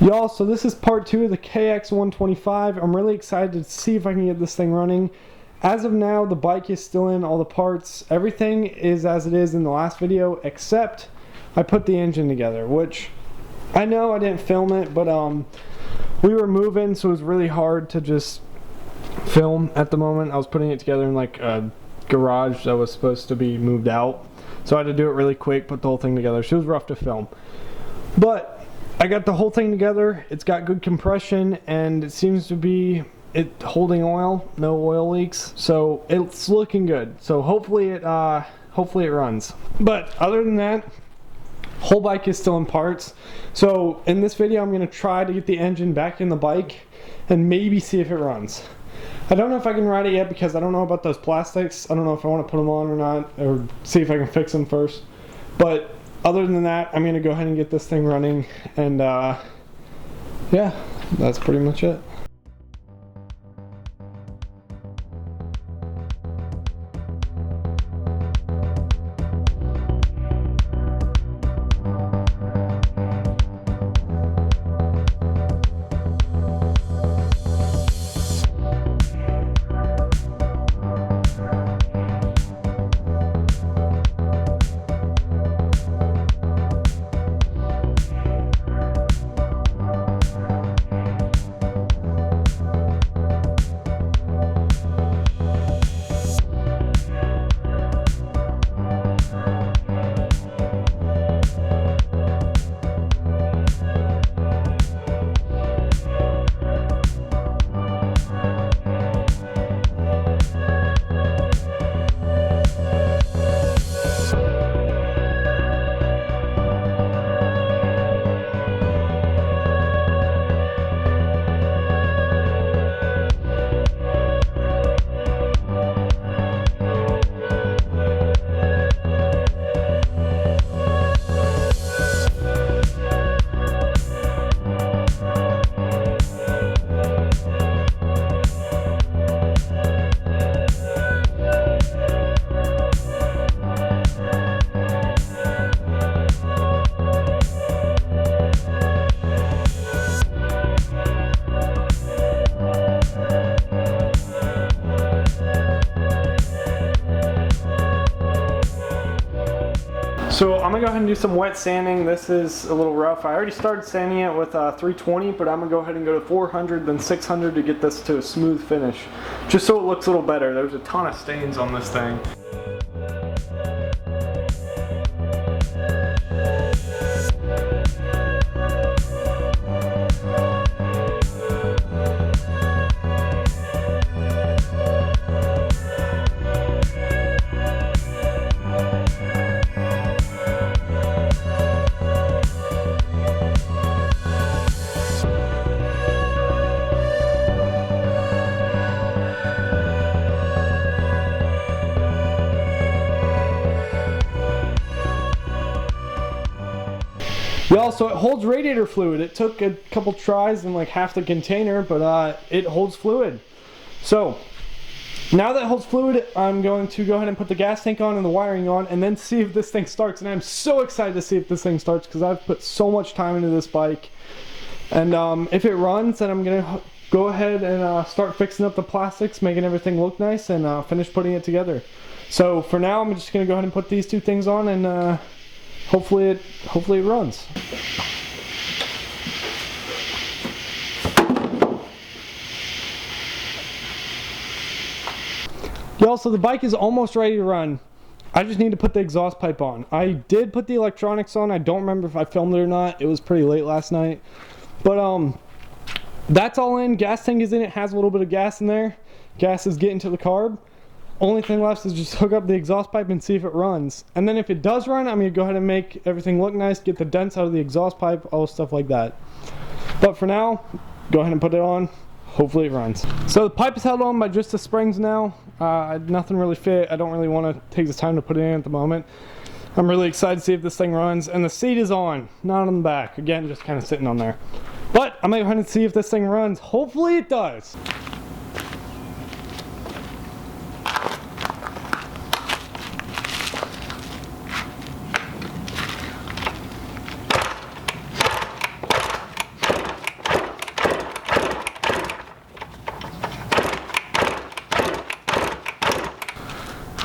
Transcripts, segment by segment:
Y'all, so this is part 2 of the Kx125. I'm really excited to see if I can get this thing running. As of now, the bike is still in, all the parts, everything is as it is in the last video, except I put the engine together, which I know I didn't film it, but we were moving, so it was really hard to just film at the moment. I was putting it together in like a garage that was supposed to be moved out, so I had to do it really quick, put the whole thing together, so it was rough to film. But I got the whole thing together. It's got good compression and it seems to be holding oil, no oil leaks, so it's looking good. So hopefully it runs. But other than that, whole bike is still in parts. So in this video I'm going to try to get the engine back in the bike and maybe see if it runs. I don't know if I can ride it yet because I don't know about those plastics. I don't know if I want to put them on or not, or see if I can fix them first. But other than that, I'm going to go ahead and get this thing running, and yeah, that's pretty much it. So I'm gonna go ahead and do some wet sanding. This is a little rough. I already started sanding it with 320, but I'm gonna go ahead and go to 400, then 600 to get this to a smooth finish, just so it looks a little better. There's a ton of stains on this thing. Y'all, so it holds radiator fluid. It took a couple tries and like half the container, but it holds fluid. So now that it holds fluid, I'm going to go ahead and put the gas tank on and the wiring on and then see if this thing starts. And I'm so excited to see if this thing starts because I've put so much time into this bike. And if it runs, then I'm gonna go ahead and start fixing up the plastics, making everything look nice, and finish putting it together. So for now, I'm just gonna go ahead and put these two things on, and hopefully it runs. Y'all, so the bike is almost ready to run. I just need to put the exhaust pipe on. I did put the electronics on. I don't remember if I filmed it or not. It was pretty late last night. But that's all in. Gas tank is in. It has a little bit of gas in there. Gas is getting to the carb. Only thing left is just hook up the exhaust pipe and see if it runs. And then if it does run, I'm going to go ahead and make everything look nice, get the dents out of the exhaust pipe, all stuff like that. But for now, go ahead and put it on. Hopefully it runs. So the pipe is held on by just the springs now. Nothing really fit. I don't really want to take the time to put it in at the moment. I'm really excited to see if this thing runs. And the seat is on, not on the back. Again, just kind of sitting on there. But I'm going to go ahead and see if this thing runs. Hopefully it does.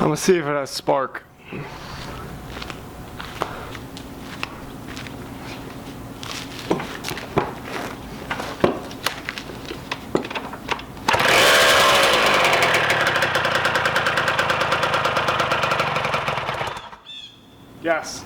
gonna see if it has spark. Yes.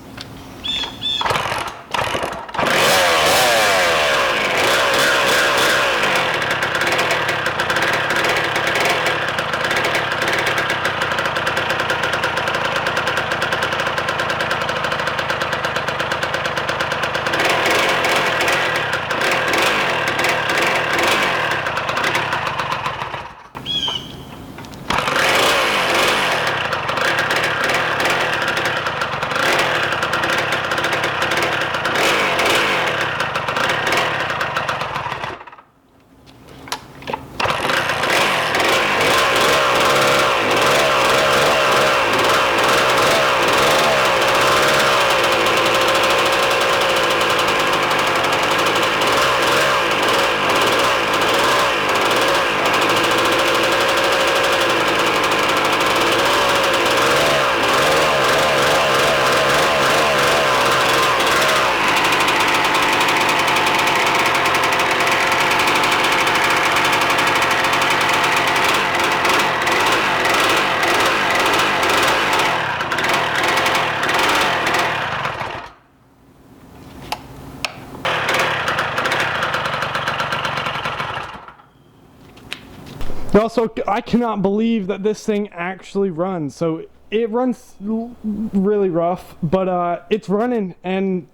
Also, I cannot believe that this thing actually runs. So it runs really rough, but it's running, and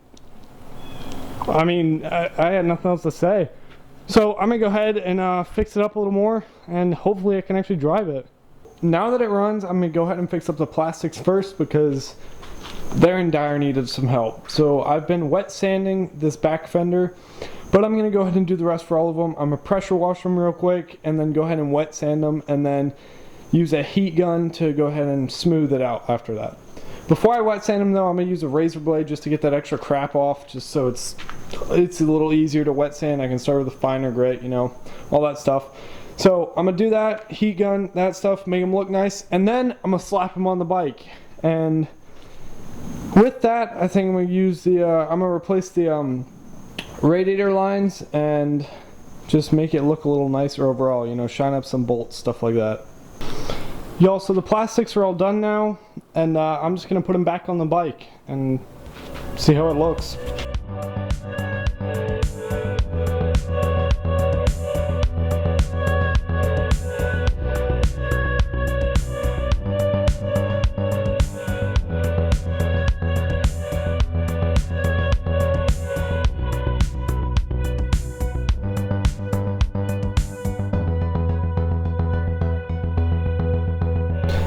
I mean, I had nothing else to say. So I'm gonna go ahead and fix it up a little more, and hopefully I can actually drive it. Now that it runs, I'm gonna go ahead and fix up the plastics first because they're in dire need of some help. So I've been wet sanding this back fender, but I'm gonna go ahead and do the rest for all of them. I'm gonna pressure wash them real quick and then go ahead and wet sand them, and then use a heat gun to go ahead and smooth it out after that. Before I wet sand them though, I'm gonna use a razor blade just to get that extra crap off, just so it's a little easier to wet sand. I can start with a finer grit, you know, all that stuff. So I'm gonna do that, heat gun, that stuff, make them look nice, and then I'm gonna slap them on the bike. And with that, I think I'm gonna use the, I'm gonna replace the radiator lines and just make it look a little nicer overall, you know, shine up some bolts, stuff like that. Y'all, so the plastics are all done now, and I'm just gonna put them back on the bike and see how it looks.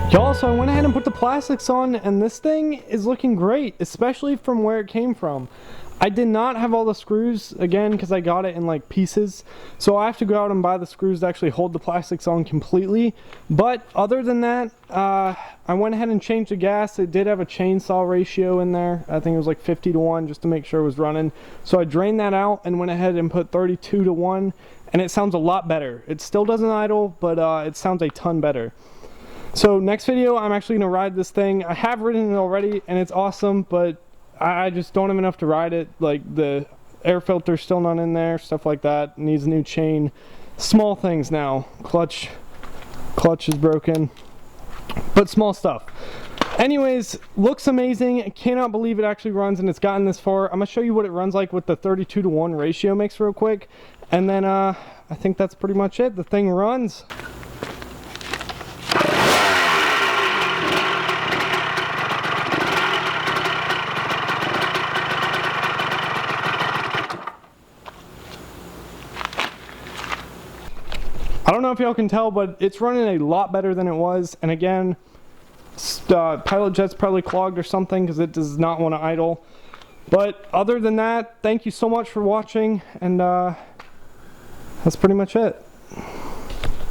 Y'all, so I went ahead and put the plastics on, and this thing is looking great, especially from where it came from. I did not have all the screws, again, because I got it in like pieces, so I have to go out and buy the screws to actually hold the plastics on completely. But other than that, I went ahead and changed the gas. It did have a chainsaw ratio in there. I think it was like 50-to-1 just to make sure it was running. So I drained that out and went ahead and put 32-to-1, and it sounds a lot better. It still doesn't idle, but it sounds a ton better. So next video, I'm actually going to ride this thing. I have ridden it already, and it's awesome, but I just don't have enough to ride it. Like, the air filter's still not in there, stuff like that. It needs a new chain. Small things now. Clutch is broken, but small stuff. Anyways, looks amazing. I cannot believe it actually runs, and it's gotten this far. I'm going to show you what it runs like with the 32-to-1 ratio mix real quick, and then I think that's pretty much it. The thing runs. I don't know if y'all can tell, but it's running a lot better than it was. And again, pilot jet's probably clogged or something because it does not want to idle. But other than that, thank you so much for watching, and that's pretty much it.